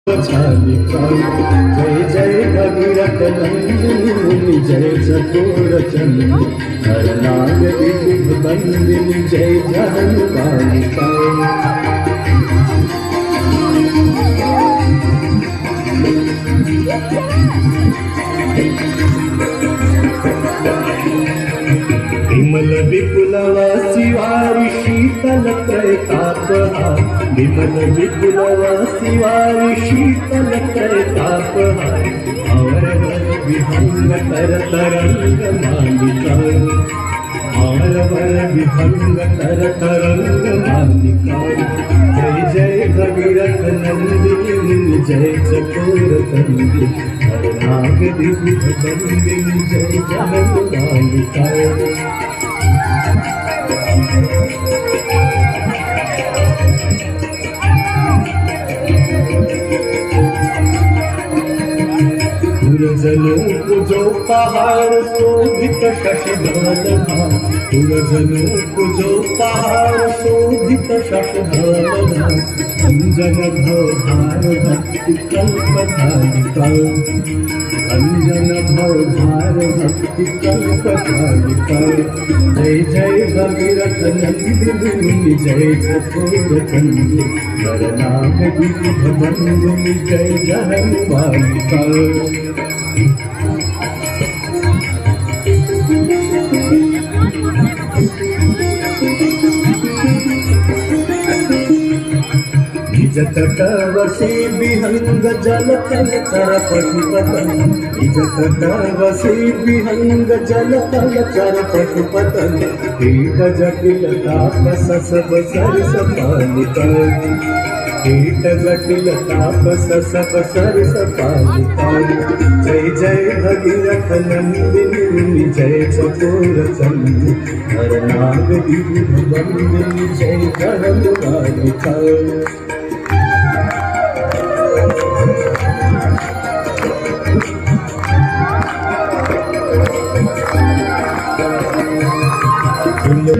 छालिका जय जय भगीरथ नंदिनी जय चकोर चंदी हरनाग विबुध बंदिनी जय जहन बालिका विमल विपुलवासी वारी शीतल त्रैतापहा विमल विपुलवासी वारी शीतल त्रैतापहा और विहंग तर तरंग मालिका और विहंग तर तरंग मालिका जय जय भगीरथ नंदिनी जय चकोर चंदी हरनाग विबुध बंदिनी जय जहन बालिका तुरजनों को जो पहाड़ शोभित शशधरधा तुरजनों को जो पहाड़ शोभित शशधरधा अंजन भवधार भक्ति कल्पधारिका अंजन भवधार भक्ति कल्पधारिका जय जय भगीरथ नंदिनी जय चकोर चंदी हरनाग विबुध बंदिनी जय जहन बालिका निजतटवसी विहंग जल तल चरपति पतन निजतटवसी विहंग जल तल चरपति पतन कीट जटिल ताप सब सरस पालिका कीट जटिल ताप सब सरस पालिका जय जय भगीरथ नंदिनी जय चकोर चंदी हरनाग विबुध बंदिनी जय जहन बालिका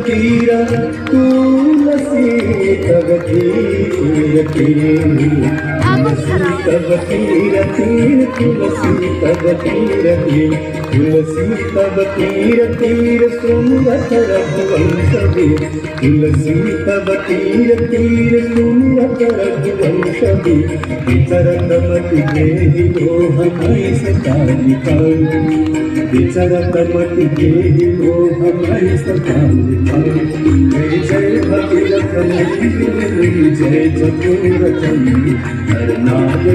तीर तुलसी तब तीर तुलसी तब तीर तुलसी तब तीर तुलसी तब तीर सुमरत रघुवंश तुलसी तब तीर सुमरत रघुवंश विचरत मति गेहि मोह मय सतालिका विचरत मति गेहि मोह मय सतालिका जय जय भगीरथ नंदिनी जय चकोर चंदी हरनाग